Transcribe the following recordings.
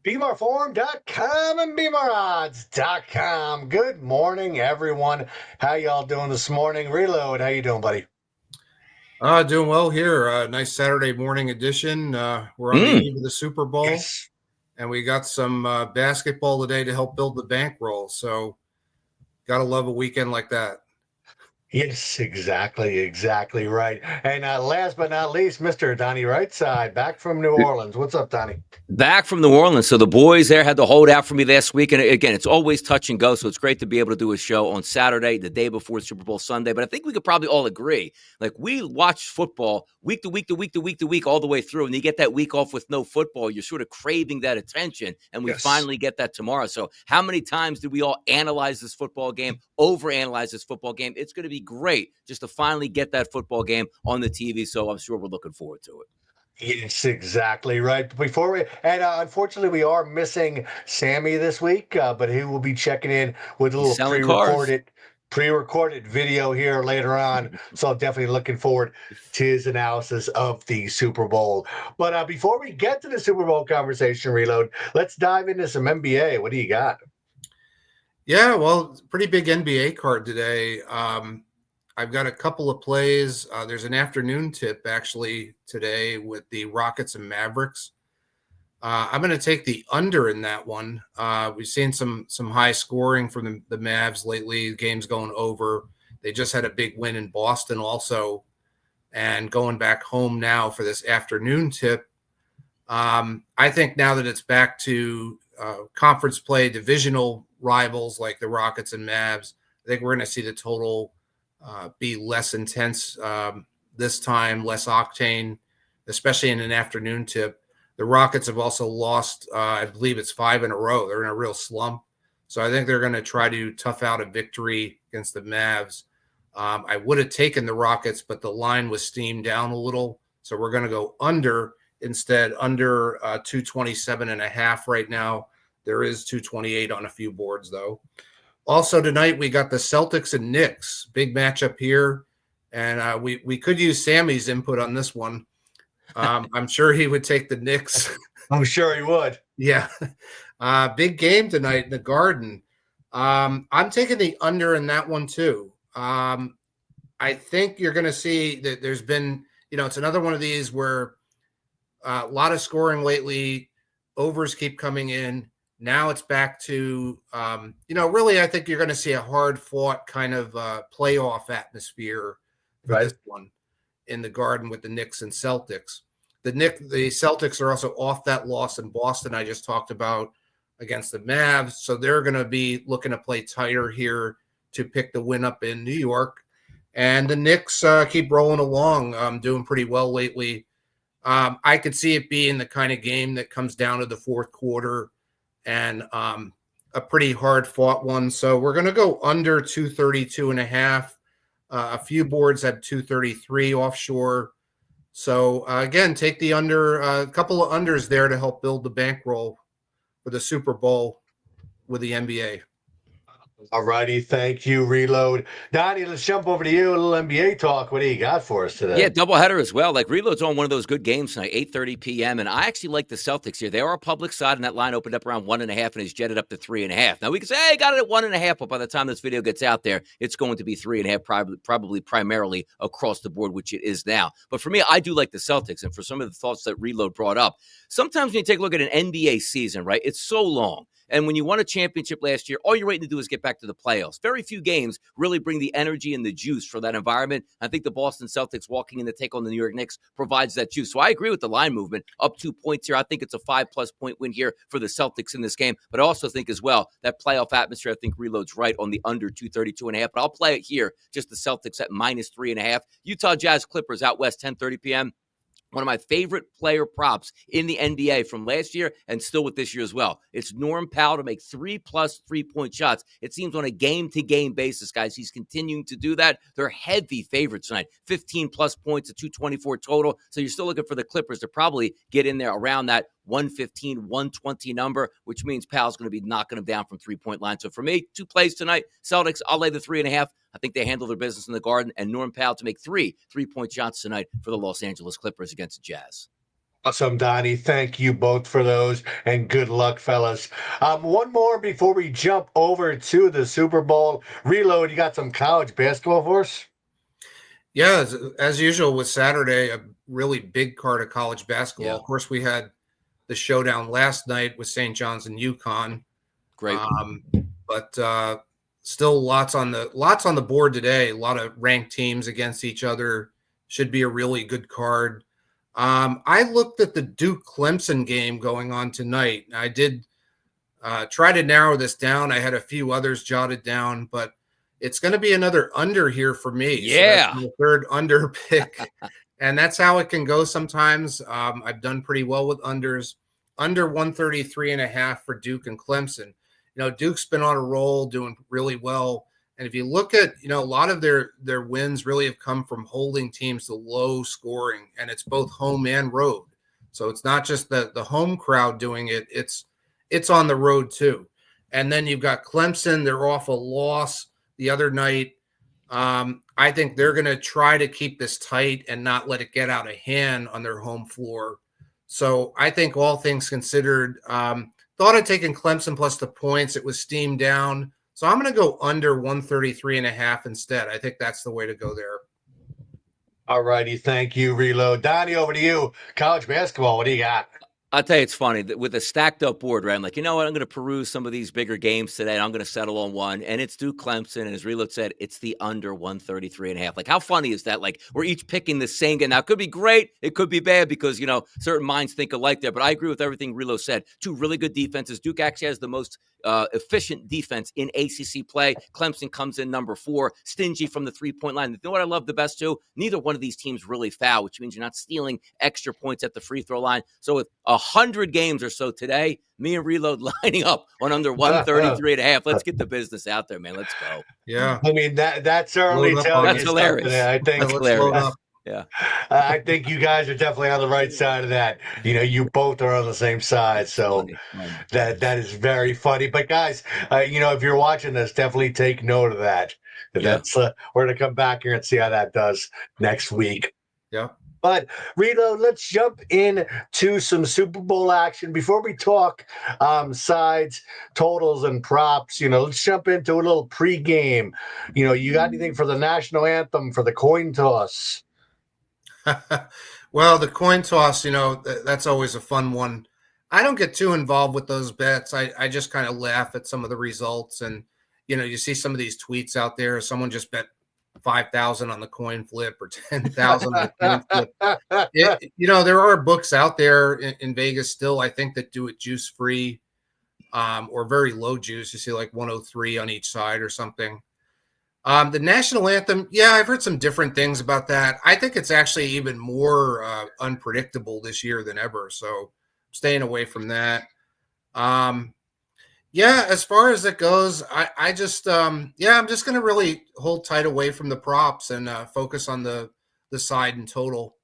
BeamerForum.com and BeamerOdds.com. Good morning, everyone. How y'all doing this morning? Reload, how you doing, buddy? Doing well here. Nice Saturday morning edition. We're on the eve of the Super Bowl, Yes. and we got some basketball today to help build the bankroll. So, gotta love a weekend like that. Yes, exactly right. And last but not least, Mr. Donnie Rightside, back from New Orleans. What's up, Donnie? Back from New Orleans. So the boys there had to hold out for me last week. And again, it's always touch and go. So it's great to be able to do a show on Saturday, the day before Super Bowl Sunday. But I think we could probably all agree, like we watch football week to week to week to week to week all the way through. And you get that week off with no football. You're sort of craving that attention. And we finally get that tomorrow. So how many times did we all analyze this football game, overanalyze this football game? It's going to be great just to finally get that football game on the TV. So I'm sure we're looking forward to it. Yes, exactly right. Before we, and unfortunately, we are missing Sammy this week, but he will be checking in with a He's little selling cars. pre-recorded video here later on. So I'm definitely looking forward to his analysis of the Super Bowl. But before we get to the Super Bowl conversation, Reload, let's dive into some NBA. What do you got? Yeah, well, pretty big NBA card today. I've got a couple of plays. There's an afternoon tip actually today with the Rockets and Mavericks. I'm going to take the under in that one. We've seen some high scoring from the Mavs lately. Games going over. They just had a big win in Boston also, and going back home now for this afternoon tip. I think now that it's back to conference play, divisional rivals like the Rockets and Mavs, I think we're going to see the total be less intense this time, less octane, especially in an afternoon tip. The Rockets have also lost, I believe it's 5 in a row. They're in a real slump. So I think they're going to try to tough out a victory against the Mavs. I would have taken the Rockets, but the line was steamed down a little. So we're going to go under instead, under 227.5 right now. There is 228 on a few boards, though. Also tonight, we got the Celtics and Knicks. Big matchup here. And we could use Sammy's input on this one. I'm sure he would take the Knicks. I'm sure he would. Yeah. Big game tonight in the Garden. I'm taking the under in that one too. I think you're going to see that there's been, it's another one of these where a lot of scoring lately, overs keep coming in. Now it's back to, really, I think you're going to see a hard fought kind of playoff atmosphere for this one in the Garden with the Knicks and Celtics. The Celtics are also off that loss in Boston I just talked about against the Mavs. So they're going to be looking to play tighter here to pick the win up in New York. And the Knicks keep rolling along, doing pretty well lately. I could see it being the kind of game that comes down to the fourth quarter and a pretty hard fought one. So we're going to go under 232.5. A few boards have 233 offshore. So again, take the under, a couple of unders there to help build the bankroll for the Super Bowl with the NBA. All righty, thank you, Reload. Donnie, let's jump over to you. A little NBA talk. What do you got for us today? Yeah, doubleheader as well. Like Reload's on one of those good games tonight, 8:30 p.m. And I actually like the Celtics here. They are a public side, and that line opened up around 1.5 and is jetted up to 3.5. Now we can say, hey, got it at 1.5, but by the time this video gets out there, it's going to be 3.5, probably primarily across the board, which it is now. But for me, I do like the Celtics, and for some of the thoughts that Reload brought up, sometimes when you take a look at an NBA season, right, it's so long. And when you won a championship last year, all you're waiting to do is get back to the playoffs. Very few games really bring the energy and the juice for that environment. I think the Boston Celtics walking in to take on the New York Knicks provides that juice. So I agree with the line movement, up 2 points here. I think it's a 5+ point win here for the Celtics in this game. But I also think as well, that playoff atmosphere, I think Reload's right on the under 232.5. But I'll play it here, just the Celtics at -3.5. Utah Jazz Clippers out west, 10:30 p.m. One of my favorite player props in the NBA from last year and still with this year as well. It's Norm Powell to make 3+ 3-point shots. It seems on a game-to-game basis, guys, he's continuing to do that. They're heavy favorites tonight, 15+ points at 224 total. So you're still looking for the Clippers to probably get in there around that 115, 120 number, which means Powell's going to be knocking them down from 3-point line. So for me, 2 plays tonight. Celtics, I'll lay the 3.5. I think they handle their business in the Garden, and Norm Powell to make 3 3-point shots tonight for the Los Angeles Clippers against the Jazz. Awesome, Donnie. Thank you both for those, and good luck, fellas. One more before we jump over to the Super Bowl. Reload, you got some college basketball for us? Yeah, as usual with Saturday, a really big card of college basketball. Yeah. Of course, we had the showdown last night with St. John's and UConn. Great. But still lots on the board today. A lot of ranked teams against each other. Should be a really good card. I looked at the Duke Clemson game going on tonight. I did try to narrow this down. I had a few others jotted down, but it's going to be another under here for me. Yeah. So that's my third under pick. And that's how it can go sometimes. I've done pretty well with unders. Under 133.5 for Duke and Clemson. Duke's been on a roll, doing really well. And if you look at, a lot of their wins really have come from holding teams to low scoring, and it's both home and road. So it's not just the home crowd doing it. It's on the road too. And then you've got Clemson. They're off a loss the other night. I think they're going to try to keep this tight and not let it get out of hand on their home floor. So I think all things considered, thought of taking Clemson plus the points. It was steamed down. So I'm going to go under 133.5 instead. I think that's the way to go there. All righty. Thank you, Reload. Donnie, over to you. College basketball, what do you got? I'll tell you, it's funny with a stacked up board, right? I'm like, you know what? I'm going to peruse some of these bigger games today, and I'm going to settle on one. And it's Duke Clemson. And as Reload said, it's the under 133.5. Like, how funny is that? Like, we're each picking the same game. Now, it could be great. It could be bad because, certain minds think alike there. But I agree with everything Reload said. Two really good defenses. Duke actually has the most efficient defense in ACC play. Clemson comes in number 4, stingy from the 3-point line. You know what I love the best too? Neither one of these teams really foul, which means you're not stealing extra points at the free throw line. So with 100 games or so today, me and Reload lining up on under 133.5. Let's get the business out there, man. Let's go. Yeah. I mean, that certainly tells That's you hilarious. something. I think That's hilarious. Yeah. I think you guys are definitely on the right side of that. You both are on the same side. So that is very funny. But guys, if you're watching this, definitely take note of that. That's we're going to come back here and see how that does next week. Yeah. But Reload, let's jump in to some Super Bowl action before we talk sides, totals, and props. Let's jump into a little pregame. You got anything for the national anthem, for the coin toss? Well, the coin toss, that's always a fun one. I don't get too involved with those bets. I just kind of laugh at some of the results. And, you see some of these tweets out there. Someone just bet 5,000 on the coin flip or 10,000 on the coin flip. There are books out there in Vegas still, I think, that do it juice free or very low juice. You see like 103 on each side or something. The national anthem, I've heard some different things about that. I think it's actually even more unpredictable this year than ever. So I'm staying away from that. As far as it goes, I just, I'm just going to really hold tight away from the props and focus on the side and total.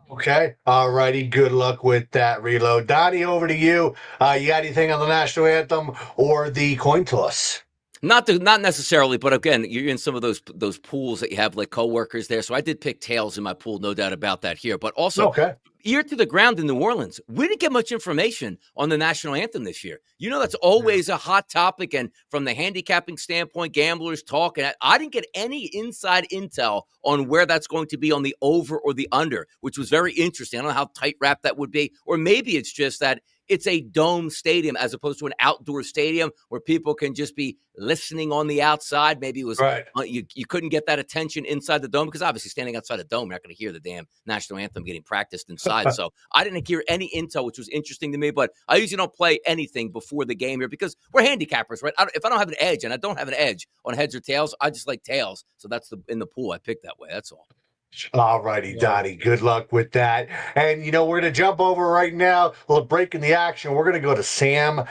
Okay. All righty. Good luck with that, Reload. Donnie, over to you. You got anything on the national anthem or the coin toss? Not necessarily, but again, you're in some of those pools that you have like coworkers there. So I did pick tails in my pool, no doubt about that here. But also, ear to the ground in New Orleans, we didn't get much information on the national anthem this year. That's always a hot topic. And from the handicapping standpoint, gamblers talk. And I didn't get any inside intel on where that's going to be on the over or the under, which was very interesting. I don't know how tight wrapped that would be. Or maybe it's just that it's a dome stadium as opposed to an outdoor stadium where people can just be listening on the outside. Maybe it was you couldn't get that attention inside the dome because obviously standing outside the dome, you're not going to hear the damn national anthem getting practiced inside. So I didn't hear any intel, which was interesting to me. But I usually don't play anything before the game here because we're handicappers, right? If I don't have an edge, and I don't have an edge on heads or tails, I just like tails. So that's in the pool I picked that way. That's all. All righty, Donnie. Good luck with that. And, we're going to jump over right now. We'll break in the action. We're going to go to Sam.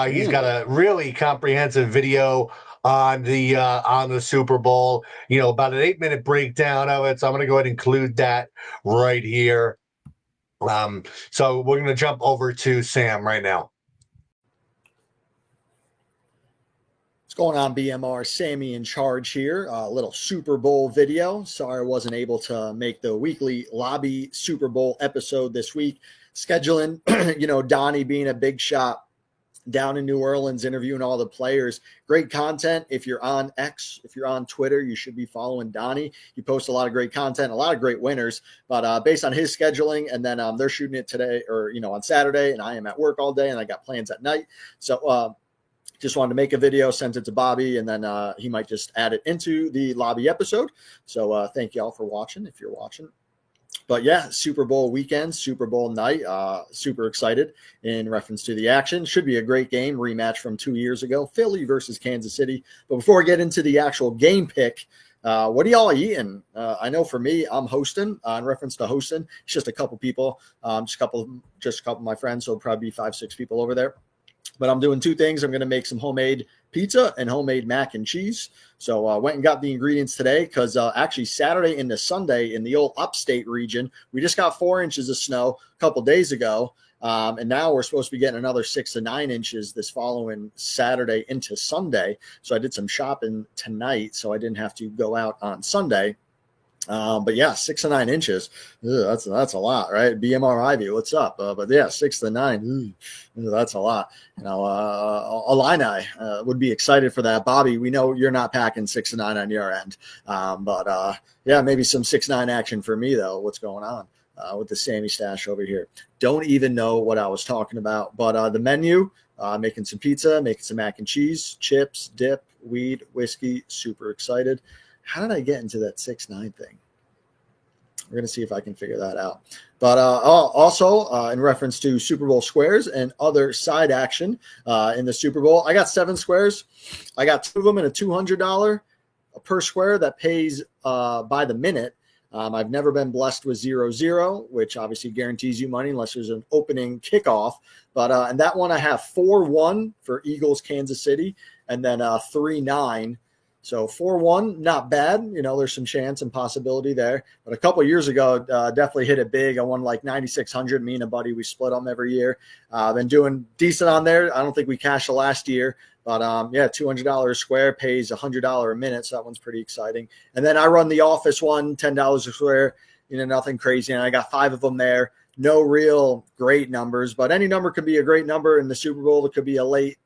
He's got a really comprehensive video on the Super Bowl, about an 8-minute breakdown of it. So I'm going to go ahead and include that right here. So we're going to jump over to Sam right now. What's going on, BMR? Sammy in charge here. A little Super Bowl video. Sorry I wasn't able to make the weekly lobby Super Bowl episode this week. Scheduling, Donnie being a big shot down in New Orleans, interviewing all the players. Great content. If you're on X, if you're on Twitter, you should be following Donnie. He posts a lot of great content, a lot of great winners. But based on his scheduling, and then they're shooting it today or, on Saturday, and I am at work all day, and I got plans at night. So, just wanted to make a video, sent it to Bobby, and then he might just add it into the lobby episode. So thank you all for watching, if you're watching. But yeah, Super Bowl weekend, Super Bowl night, super excited in reference to the action. Should be a great game, rematch from 2 years ago, Philly versus Kansas City. But before I get into the actual game pick, what are y'all eating? I know for me, I'm hosting. In reference to hosting, it's just a couple people, just a couple of my friends. So it'll probably be 5-6 people over there. But I'm doing two things. I'm going to make some homemade pizza and homemade mac and cheese. So I went and got the ingredients today because actually Saturday into Sunday in the old upstate region, we just got 4 inches of snow a couple days ago. And now we're supposed to be getting another 6 to 9 inches this following Saturday into Sunday. So I did some shopping tonight so I didn't have to go out on Sunday. But yeah, 6 to 9 inches. Ugh, that's a lot, right? BMR Ivy, what's up? But yeah, 6 to 9. That's a lot. Illini would be excited for that. Bobby, we know you're not packing 6 to 9 on your end. But yeah, maybe some 6-9 action for me though. What's going on with the Sammy stash over here? Don't even know what I was talking about. But the menu, making some pizza, making some mac and cheese, chips, dip, weed, whiskey. Super excited. How did I get into that 6-9 thing? We're going to see if I can figure that out. But also in reference to Super Bowl squares and other side action in the Super Bowl, I got 7 squares. I got 2 of them in a $200 per square that pays by the minute. I've never been blessed with 0-0, which obviously guarantees you money unless there's an opening kickoff. But and that one I have 4-1 for Eagles, Kansas City, and then 3-9. So 4-1, not bad. There's some chance and possibility there. But a couple of years ago, definitely hit it big. I won like 9,600. Me and a buddy, we split them every year. Been doing decent on there. I don't think we cashed the last year. But yeah, $200 a square pays $100 a minute. So that one's pretty exciting. And then I run the office one, $10 a square. Nothing crazy. And I got 5 of them there. No real great numbers. But any number could be a great number in the Super Bowl. It could be a late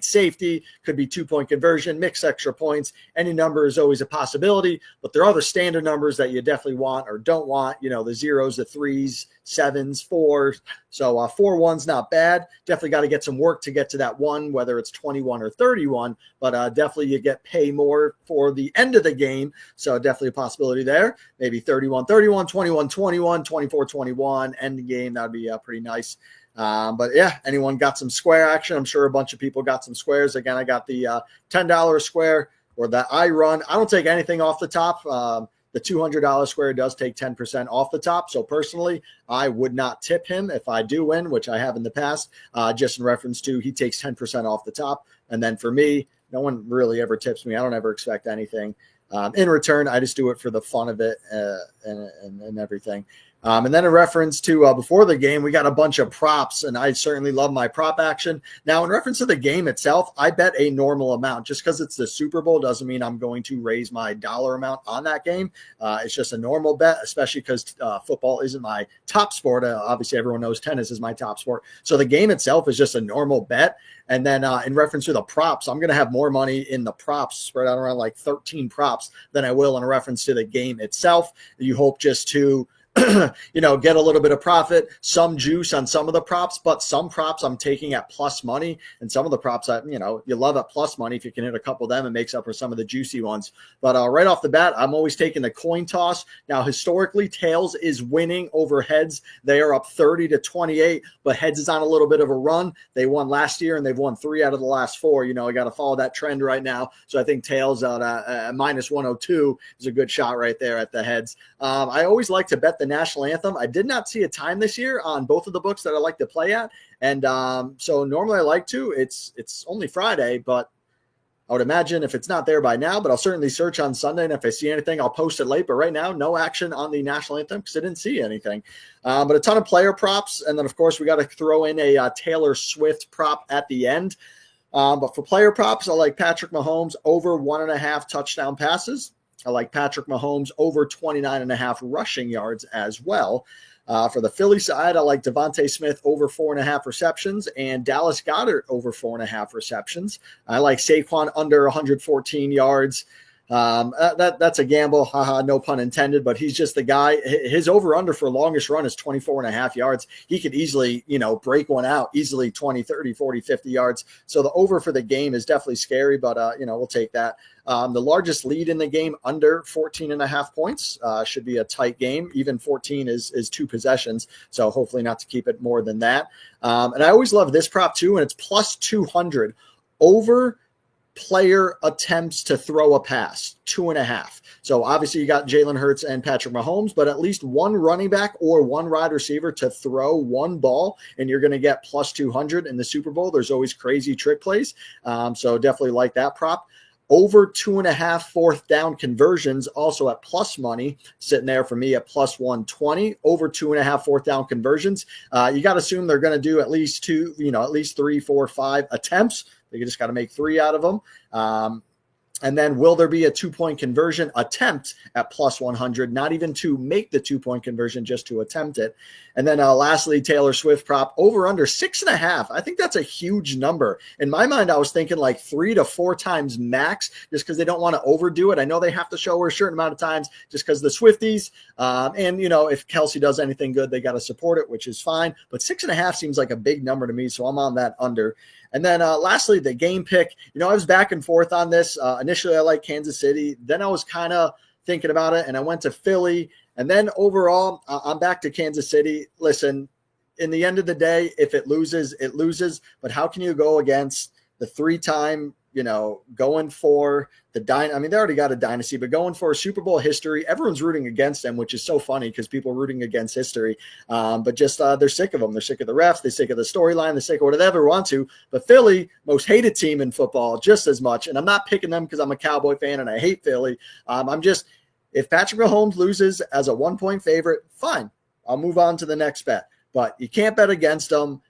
safety, could be 2-point conversion, mix extra points. Any number is always a possibility, but there are other standard numbers that you definitely want or don't want, the 0s, the 3s, 7s, 4s. So 4-1's not bad. Definitely got to get some work to get to that 1, whether it's 21 or 31, but definitely you get pay more for the end of the game. So definitely a possibility there. Maybe 31-31, 21-21, 24-21, end the game. That would be pretty nice. But yeah, anyone got some square action? I'm sure a bunch of people got some squares. Again, I got the $10 square or that I run. I don't take anything off the top. The $200 square does take 10% off the top. So personally, I would not tip him if I do win, which I have in the past, just in reference to he takes 10% off the top. And then for me, no one really ever tips me. I don't ever expect anything. In return, I just do it for the fun of it and everything. And then in reference to before the game, we got a bunch of props, and I certainly love my prop action. Now, in reference to the game itself, I bet a normal amount. Just because it's the Super Bowl doesn't mean I'm going to raise my dollar amount on that game. It's just a normal bet, especially because football isn't my top sport. Obviously, everyone knows tennis is my top sport. So the game itself is just a normal bet. And then in reference to the props, I'm going to have more money in the props, spread out around like 13 props than I will in reference to the game itself. You hope just to get a little bit of profit, some juice on some of the props, but some props I'm taking at plus money, and some of the props that, you love at plus money. If you can hit a couple of them, it makes up for some of the juicy ones. But right off the bat, I'm always taking the coin toss. Now, historically, tails is winning over heads. They are up 30-28, but heads is on a little bit of a run. They won last year, and they've won 3 out of the last 4. I got to follow that trend right now. So I think tails at minus 102 is a good shot right there at the heads. I always like to bet the national anthem. I did not see a time this year on both of the books that I like to play at. And so normally I like to. It's only Friday, but I would imagine if it's not there by now, but I'll certainly search on Sunday. And if I see anything, I'll post it late. But right now, no action on the national anthem because I didn't see anything. But a ton of player props. And then, of course, we got to throw in a Taylor Swift prop at the end. But for player props, I like Patrick Mahomes over 1.5 touchdown passes. I like Patrick Mahomes over 29.5 rushing yards as well. For the Philly side, I like Devontae Smith over 4.5 receptions and Dallas Goedert over 4.5 receptions. I like Saquon under 114 yards. That's a gamble, haha, no pun intended, but he's just the guy. His over-under for longest run is 24.5 yards. He could easily, break one out, easily 20, 30, 40, 50 yards. So the over for the game is definitely scary, but, we'll take that. The largest lead in the game, under 14.5 points, should be a tight game. Even 14 is 2 possessions, so hopefully not to keep it more than that. And I always love this prop too, and it's plus 200 over player attempts to throw a pass, 2.5. So obviously you got Jalen Hurts and Patrick Mahomes, but at least one running back or one wide receiver to throw one ball, and you're going to get plus 200 in the Super Bowl. There's always crazy trick plays. So definitely like that prop. Over 2.5 fourth down conversions, also at plus money, sitting there for me at plus 120. Over 2.5 fourth down conversions. You got to assume they're going to do at least 3, 4, 5 attempts. You just got to make 3 out of them. And then will there be a 2-point conversion attempt at plus 100, not even to make the 2-point conversion, just to attempt it. And then lastly, Taylor Swift prop over under 6.5. I think that's a huge number. In my mind, I was thinking like 3 to 4 times max, just because they don't want to overdo it. I know they have to show her a certain amount of times just because the Swifties. And, if Kelsey does anything good, they got to support it, which is fine. But 6.5 seems like a big number to me, so I'm on that under. And then lastly, the game pick. I was back and forth on this. Initially, I liked Kansas City. Then I was kind of thinking about it, and I went to Philly. And then overall, I'm back to Kansas City. Listen, in the end of the day, if it loses, it loses. But how can you go against the 3-time, going for the dynasty? I mean, they already got a dynasty, but going for a Super Bowl history, everyone's rooting against them, which is so funny because people are rooting against history. But just they're sick of them. They're sick of the refs. They're sick of the storyline. They're sick of whatever they want to. But Philly, most hated team in football, just as much. And I'm not picking them because I'm a Cowboy fan and I hate Philly. If Patrick Mahomes loses as a 1-point favorite, fine. I'll move on to the next bet. But you can't bet against them.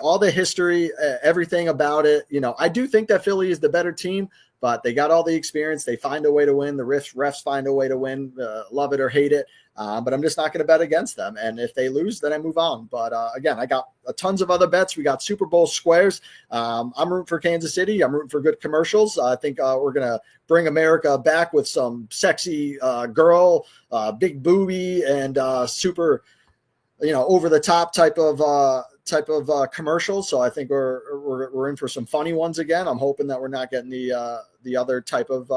All the history, everything about it. I do think that Philly is the better team, but they got all the experience. They find a way to win. The refs find a way to win, love it or hate it. But I'm just not going to bet against them. And if they lose, then I move on. But again, I got tons of other bets. We got Super Bowl squares. I'm rooting for Kansas City. I'm rooting for good commercials. I think we're going to bring America back with some sexy girl, big booby, and super – over the top type of commercials. So I think we're in for some funny ones again. I'm hoping that we're not getting the other type of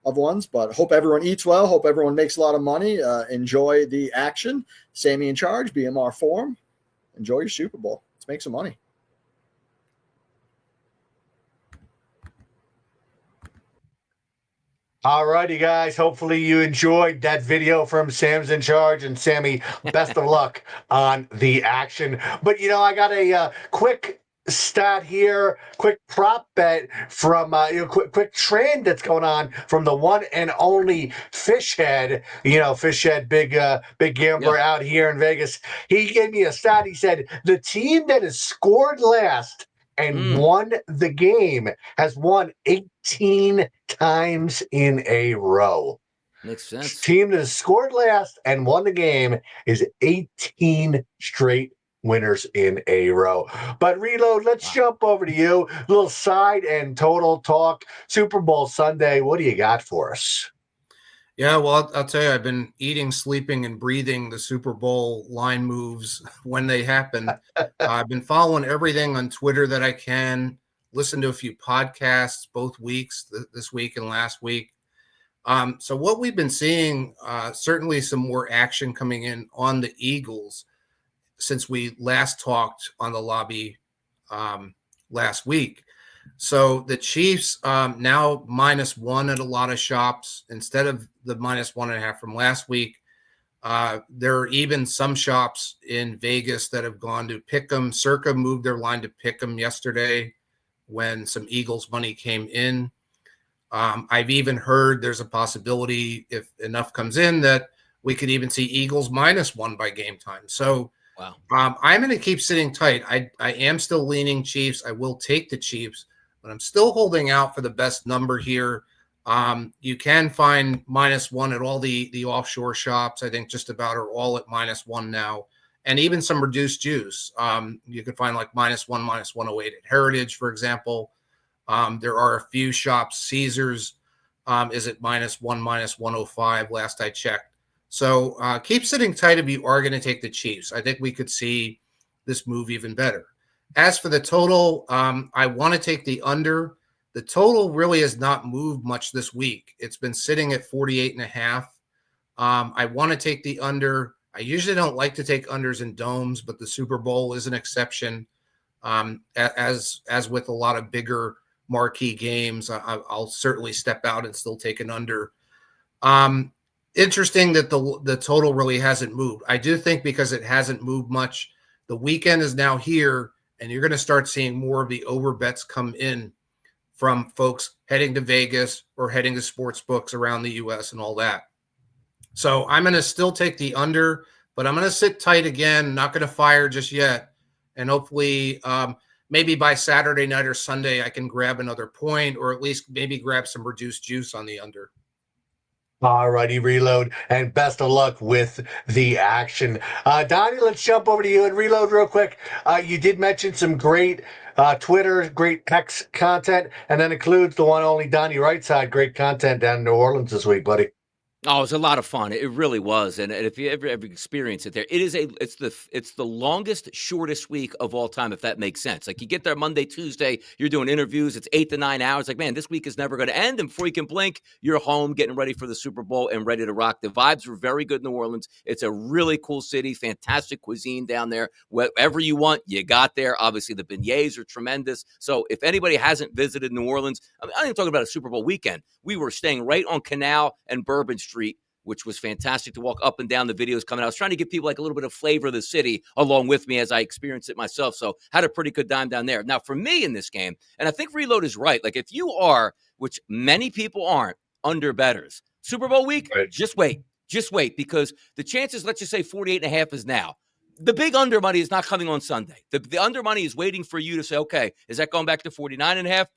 ones, but hope everyone eats well. Hope everyone makes a lot of money. Enjoy the action. Sammy in charge, BMR Forum. Enjoy your Super Bowl. Let's make some money. All righty, guys. Hopefully you enjoyed that video from Sam's in charge. And Sammy, best of luck on the action. But, I got a quick stat here, quick prop bet from, quick trend that's going on from the one and only Fishhead. Fishhead, big gambler out here in Vegas. He gave me a stat. He said the team that has scored last and won the game has won 18 times in a row. Makes sense. Team that has scored last and won the game is 18 straight winners in a row. But Reload, let's jump over to you. A little side and total talk. Super Bowl Sunday. What do you got for us? Yeah, well, I'll tell you, I've been eating, sleeping, and breathing the Super Bowl line moves when they happen. I've been following everything on Twitter that I can, listen to a few podcasts both weeks, this week and last week. So what we've been seeing, certainly some more action coming in on the Eagles since we last talked on the lobby last week. So the Chiefs now -1 at a lot of shops instead of the -1.5 from last week. There are even some shops in Vegas that have gone to pick 'em. Circa moved their line to pick 'em yesterday when some Eagles money came in. I've even heard there's a possibility, if enough comes in, that we could even see Eagles -1 by game time. So wow. I'm going to keep sitting tight. I am still leaning Chiefs. I will take the Chiefs. but I'm still holding out for the best number here. You can find -1 at all the offshore shops. I think just about are all at -1 now, and even some reduced juice. You could find like -1, -108 at Heritage, for example. There are a few shops. Caesars is at -1, -105 last I checked. So keep sitting tight if you are going to take the Chiefs. I think we could see this move even better. As for the total, I want to take the under. The total really has not moved much this week. It's been sitting at 48.5. I want to take the under. I usually don't like to take unders in domes, but the Super Bowl is an exception. As with a lot of bigger marquee games, I'll certainly step out and still take an under. Interesting that the total really hasn't moved. I do think because it hasn't moved much, the weekend is now here, and you're going to start seeing more of the over bets come in from folks heading to Vegas or heading to sports books around the U.S. and all that. So I'm going to still take the under, but I'm going to sit tight again, not going to fire just yet. And hopefully maybe by Saturday night or Sunday, I can grab another point, or at least maybe grab some reduced juice on the under. All righty, Reload, and best of luck with the action. Donnie, let's jump over to you and Reload real quick. You did mention some great Twitter, great X content, and that includes the one only Donnie Rightside, great content down in New Orleans this week, buddy. Oh, it was a lot of fun. It really was. And if you ever experience it there, it's the longest, shortest week of all time, if that makes sense. Like you get there Monday, Tuesday, you're doing interviews, it's 8 to 9 hours. Like, man, this week is never going to end. And before you can blink, you're home getting ready for the Super Bowl and ready to rock. The vibes were very good in New Orleans. It's a really cool city, fantastic cuisine down there. Whatever you want, you got there. Obviously, the beignets are tremendous. So if anybody hasn't visited New Orleans, I'm not even talking about a Super Bowl weekend. We were staying right on Canal and Bourbon Street, which was fantastic to walk up and down. The videos coming out. I was trying to give people like a little bit of flavor of the city along with me as I experienced it myself. So had a pretty good time down there. Now for me in this game, and I think Reload is right. Like if you are, which many people aren't, under bettors, Super Bowl week, Right. Just wait, because the chances, let's just say 48.5 is now. The big under money is not coming on Sunday. The under money is waiting for you to say, okay, is that going back to 49.5?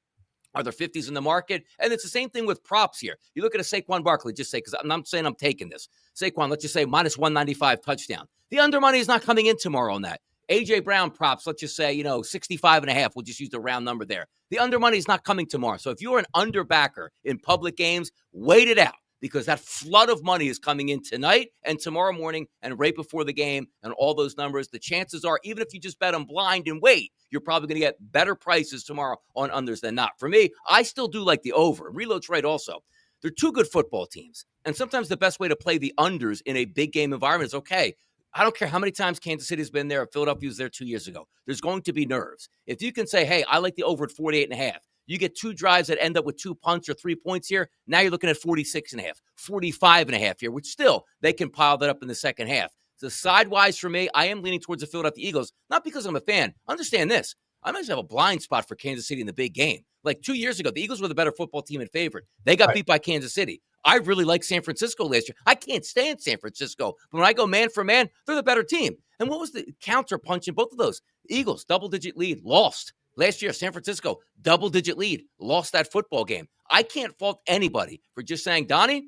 Are there 50s in the market? And it's the same thing with props here. You look at a Saquon Barkley, just say, because I'm not saying I'm taking this. Saquon, let's just say -195 touchdown. The under money is not coming in tomorrow on that. A.J. Brown props, let's just say, 65.5. We'll just use the round number there. The under money is not coming tomorrow. So if you're an under backer in public games, wait it out, because that flood of money is coming in tonight and tomorrow morning and right before the game, and all those numbers. The chances are, even if you just bet them blind and wait, you're probably going to get better prices tomorrow on unders than not. For me, I still do like the over. Reload's right also. They're two good football teams. And sometimes the best way to play the unders in a big game environment is, okay, I don't care how many times Kansas City has been there or Philadelphia was there 2 years ago. There's going to be nerves. If you can say, hey, I like the over at 48.5. You get two drives that end up with 2 punts or 3 points here. Now you're looking at 46.5, 45.5 here, which still they can pile that up in the second half. So sidewise for me, I am leaning towards the Philadelphia Eagles, not because I'm a fan. Understand this. I might have a blind spot for Kansas City in the big game. Like 2 years ago, the Eagles were the better football team and favorite. They got beat by Kansas City. I really liked San Francisco last year. I can't stand San Francisco. But when I go man for man, they're the better team. And what was the counter punch in both of those? Eagles, double-digit lead, lost. Last year, San Francisco, double-digit lead, lost that football game. I can't fault anybody for just saying, Donnie,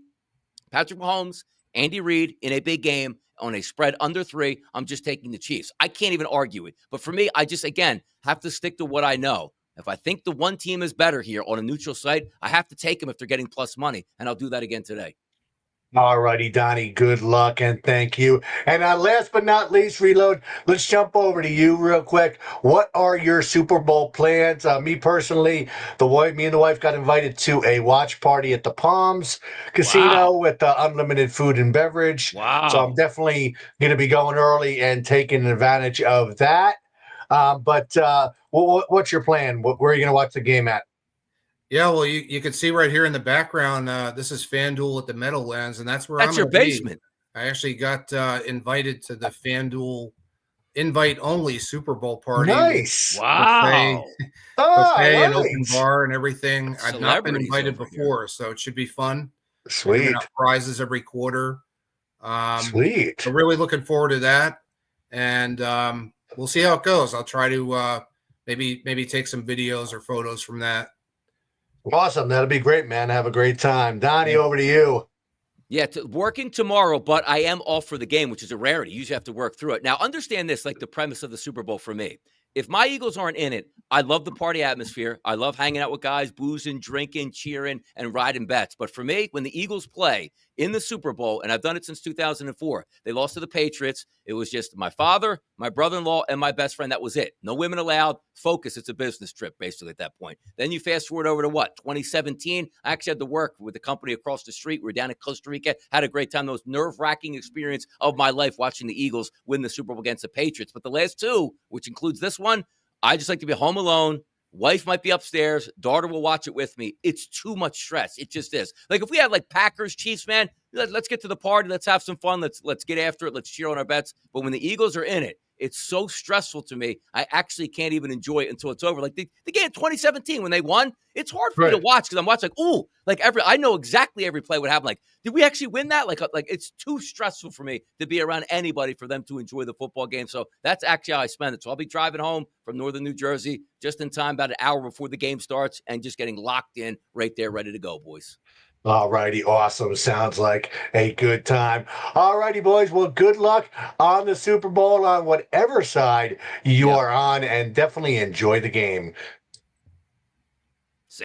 Patrick Mahomes, Andy Reid in a big game on a spread under 3, I'm just taking the Chiefs. I can't even argue it. But for me, I just, again, have to stick to what I know. If I think the one team is better here on a neutral site, I have to take them if they're getting plus money, and I'll do that again today. All righty, Donnie, good luck and thank you. And last but not least, Reload, let's jump over to you real quick. What are your Super Bowl plans? Me personally, me and the wife got invited to a watch party at the Palms Casino with unlimited food and beverage. Wow. So I'm definitely going to be going early and taking advantage of that. But what's your plan? Where are you going to watch the game at? Yeah, well, you can see right here in the background, this is FanDuel at the Meadowlands, and that's where That's I'm your gonna be. basement. I actually got invited to the FanDuel invite-only Super Bowl party. Nice. Wow. Buffet and Nice. open bar and everything. I've not been Celebrities invited over before, so it should be fun. Sweet. Giving out prizes every quarter. Sweet. So really looking forward to that, and we'll see how it goes. I'll try to maybe take some videos or photos from that. Awesome. That'll be great, man. Have a great time. Donnie, over to you. Yeah, working tomorrow, but I am off for the game, which is a rarity. You usually have to work through it. Now, understand this, like the premise of the Super Bowl for me. If my Eagles aren't in it, I love the party atmosphere. I love hanging out with guys, boozing, drinking, cheering, and riding bets. But for me, when the Eagles play in the Super Bowl, and I've done it since 2004, they lost to the Patriots. It was just my father, my brother-in-law, and my best friend. That was it. No women allowed. Focus. It's a business trip, basically, at that point. Then you fast forward over to what? 2017. I actually had to work with the company across the street. We were down in Costa Rica. Had a great time. The most nerve-wracking experience of my life watching the Eagles win the Super Bowl against the Patriots. But the last two, which includes this one, I just like to be home alone. Wife might be upstairs. Daughter will watch it with me. It's too much stress. It just is. Like if we had like Packers, Chiefs, man, let's get to the party. Let's have some fun. Let's get after it. Let's cheer on our bets. But when the Eagles are in it, it's so stressful to me. I actually can't even enjoy it until it's over. Like the game 2017 when they won, it's hard for me to watch because I'm watching like, ooh, like I know exactly every play would happen. Like, did we actually win that? Like it's too stressful for me to be around anybody for them to enjoy the football game. So that's actually how I spend it. So I'll be driving home from northern New Jersey just in time, about an hour before the game starts, and just getting locked in right there, ready to go, boys. All righty. Awesome. Sounds like a good time. All righty, boys. Well, good luck on the Super Bowl on whatever side you are on, and definitely enjoy the game.